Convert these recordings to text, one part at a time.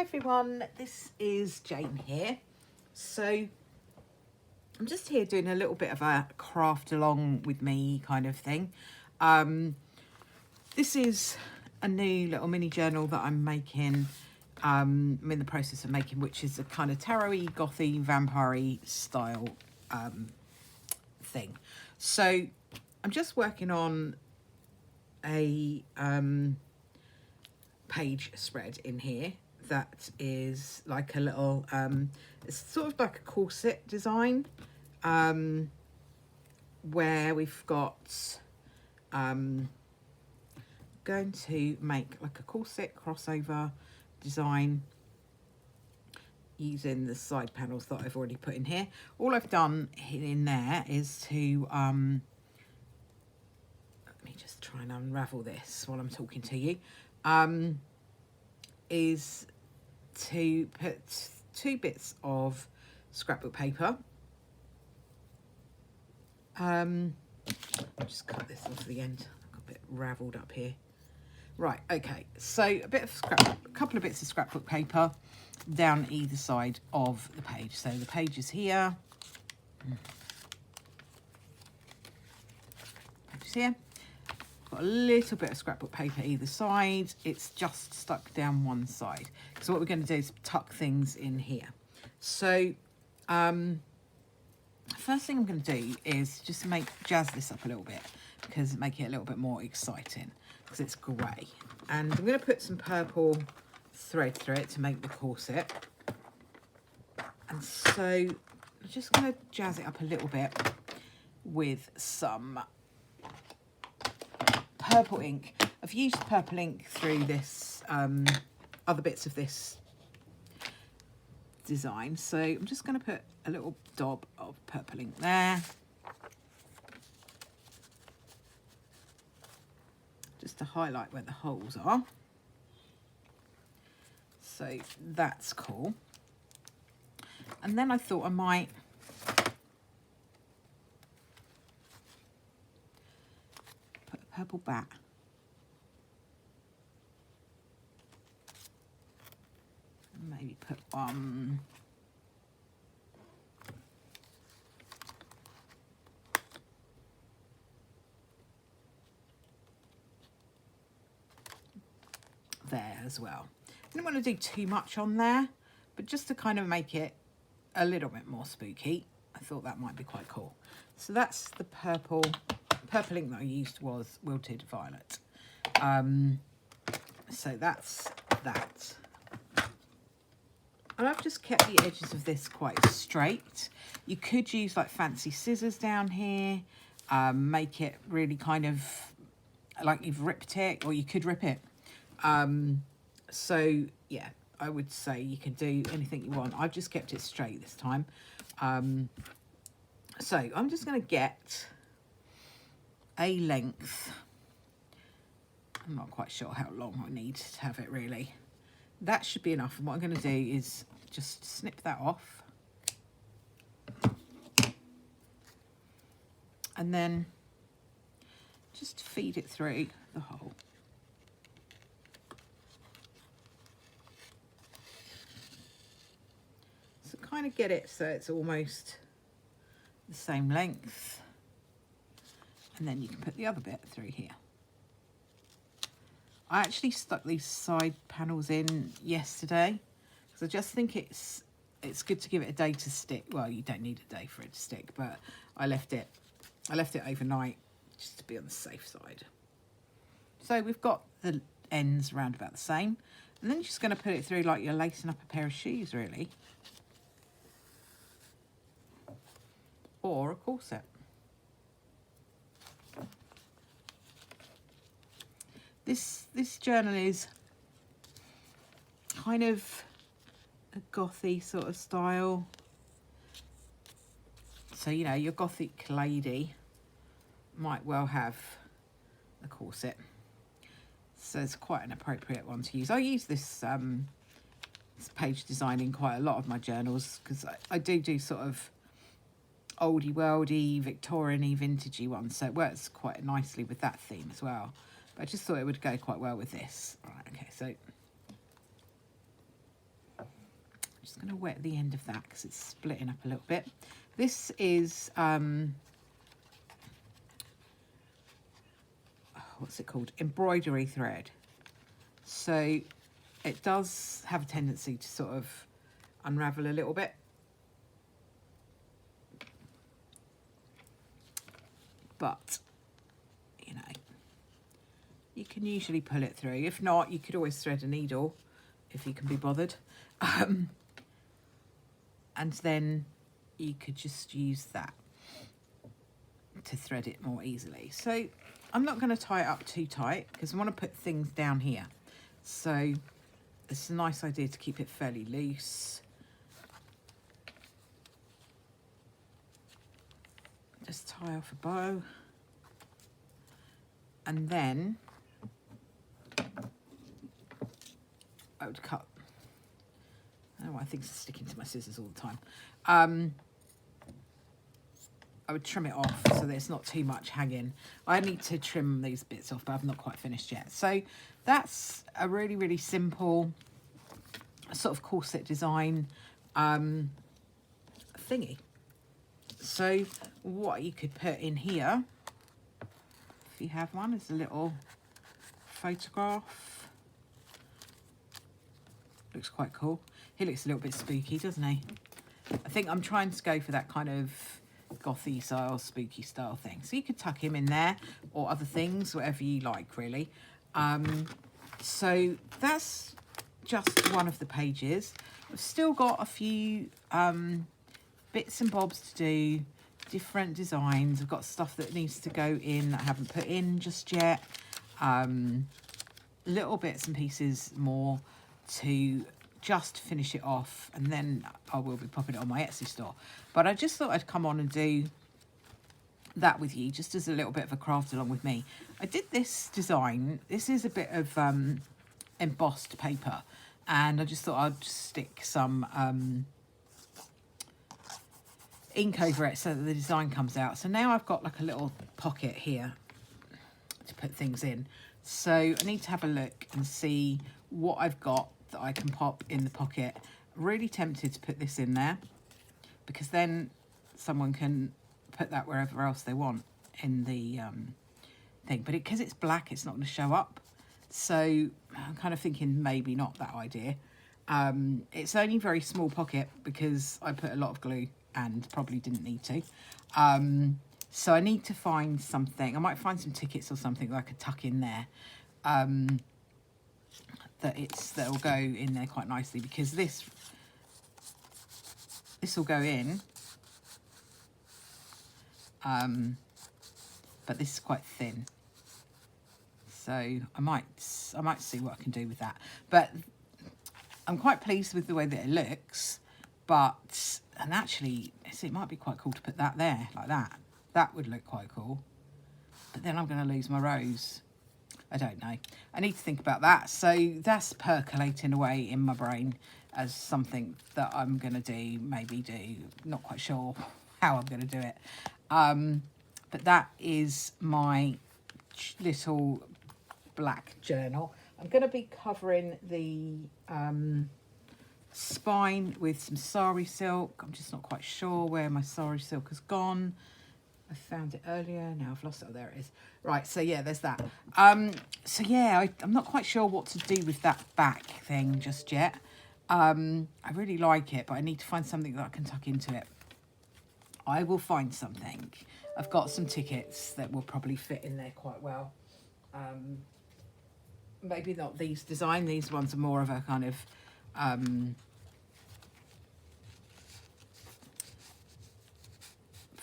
Hi everyone, this is Jane here. So I'm just here doing a little bit of a craft along with me kind of thing. This is a new little mini journal that I'm making. I'm in the process of making, which is a kind of tarot-y, gothy, vampire-y style thing. So I'm just working on a page spread in here that is like a little it's sort of like a corset design, where we've got going to make like a corset crossover design using the side panels that I've already put in here. All I've done in there is to let me just try and unravel this while I'm talking to you, is to put 2 bits of scrapbook paper. I'll just cut this off the end. I've got a bit raveled up here. Right, okay, so a couple of bits of scrapbook paper down either side of the page. So the page is here. Page is here. Got a little bit of scrapbook paper either side. It's just stuck down one side. So what we're going to do is tuck things in here. So first thing I'm going to do is just jazz this up a little bit, because make it a little bit more exciting, because it's grey. And I'm going to put some purple thread through it to make the corset. And so I'm just going to jazz it up a little bit with some purple ink. I've used purple ink through this other bits of this design, so I'm just going to put a little dab of purple ink there, just to highlight where the holes are. So that's cool. And then I thought I might put a purple bat and maybe put one there as well. I didn't want to do too much on there, but just to kind of make it a little bit more spooky, I thought that might be quite cool. So that's the purple ink that I used was Wilted Violet. So that's that. And I've just kept the edges of this quite straight. You could use like fancy scissors down here, make it really kind of like you've ripped it, or you could rip it. So yeah, I would say you can do anything you want. I've just kept it straight this time. So I'm just going to get a length. I'm not quite sure how long I need to have it really. That should be enough. And what I'm going to do is just snip that off. And then just feed it through the hole. So kind of get it so it's almost the same length. And then you can put the other bit through here. I actually stuck these side panels in yesterday because I just think it's good to give it a day to stick. Well, you don't need a day for it to stick, but I left it overnight just to be on the safe side. So we've got the ends around about the same, and then you're just going to put it through like you're lacing up a pair of shoes, really, or a corset. This journal is kind of a gothy sort of style. So, you know, your gothic lady might well have a corset. So it's quite an appropriate one to use. I use this page design in quite a lot of my journals because I do sort of oldie worldy, Victorian-y, vintagey ones. So it works quite nicely with that theme as well. But I just thought it would go quite well with this. All right, okay, so just going to wet the end of that because it's splitting up a little bit. This is, what's it called? Embroidery thread. So it does have a tendency to sort of unravel a little bit. But, you know, you can usually pull it through. If not, you could always thread a needle if you can be bothered. And then you could just use that to thread it more easily. So I'm not going to tie it up too tight because I want to put things down here. So it's a nice idea to keep it fairly loose. Just tie off a bow. And then I would cut. I don't know why things are sticking to my scissors all the time. I would trim it off so that it's not too much hanging. I need to trim these bits off, but I've not quite finished yet. So that's a really, really simple sort of corset design thingy. So what you could put in here, if you have one, is a little photograph. Looks quite cool. He looks a little bit spooky, doesn't he? I think I'm trying to go for that kind of gothy style, spooky style thing. So you could tuck him in there or other things, whatever you like, really. So that's just one of the pages. I've still got a few bits and bobs to do, different designs. I've got stuff that needs to go in that I haven't put in just yet. Little bits and pieces more to just finish it off, and then I will be popping it on my Etsy store. But I just thought I'd come on and do that with you, just as a little bit of a craft along with me. I did this design. This is a bit of embossed paper, and I just thought I'd just stick some ink over it so that the design comes out. So now I've got like a little pocket here to put things in. So I need to have a look and see what I've got that I can pop in the pocket. I'm really tempted to put this in there because then someone can put that wherever else they want in the thing. But because it's black, it's not going to show up. So I'm kind of thinking maybe not that idea. It's only a very small pocket because I put a lot of glue and probably didn't need to. So I need to find something. I might find some tickets or something that I could tuck in there. That will go in there quite nicely, because this will go in, but this is quite thin, so I might see what I can do with that. But I'm quite pleased with the way that it looks. And actually, it might be quite cool to put that there like that. That would look quite cool. But then I'm going to lose my rose. I don't know. I need to think about that. So that's percolating away in my brain as something that I'm going to do, maybe do. Not quite sure how I'm going to do it. But that is my little black journal. I'm going to be covering the spine with some sari silk. I'm just not quite sure where my sari silk has gone. I found it earlier. Now I've lost it. Oh, there it is. Right, so yeah, there's that. So yeah, I'm not quite sure what to do with that back thing just yet. I really like it, but I need to find something that I can tuck into it. I will find something. I've got some tickets that will probably fit in there quite well. Maybe not these design. These ones are more of a kind of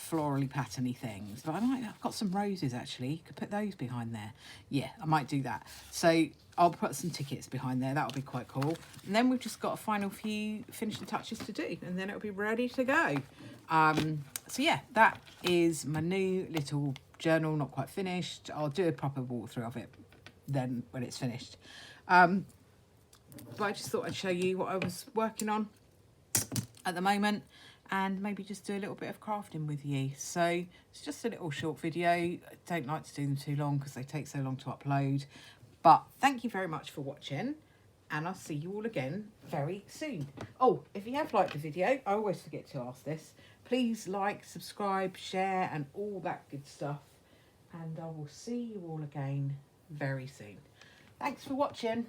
florally patterny things, but I've got some roses actually. Could put those behind there. Yeah, I might do that. So I'll put some tickets behind there. That'll be quite cool. And then we've just got a final few finishing touches to do, and then it'll be ready to go. So yeah, that is my new little journal, not quite finished. I'll do a proper walkthrough of it then when it's finished. But I just thought I'd show you what I was working on at the moment, and maybe just do a little bit of crafting with you. So it's just a little short video. I don't like to do them too long because they take so long to upload. But thank you very much for watching. and I'll see you all again very soon. Oh, if you have liked the video, I always forget to ask this, please like, subscribe, share, and all that good stuff. And I will see you all again very soon. Thanks for watching.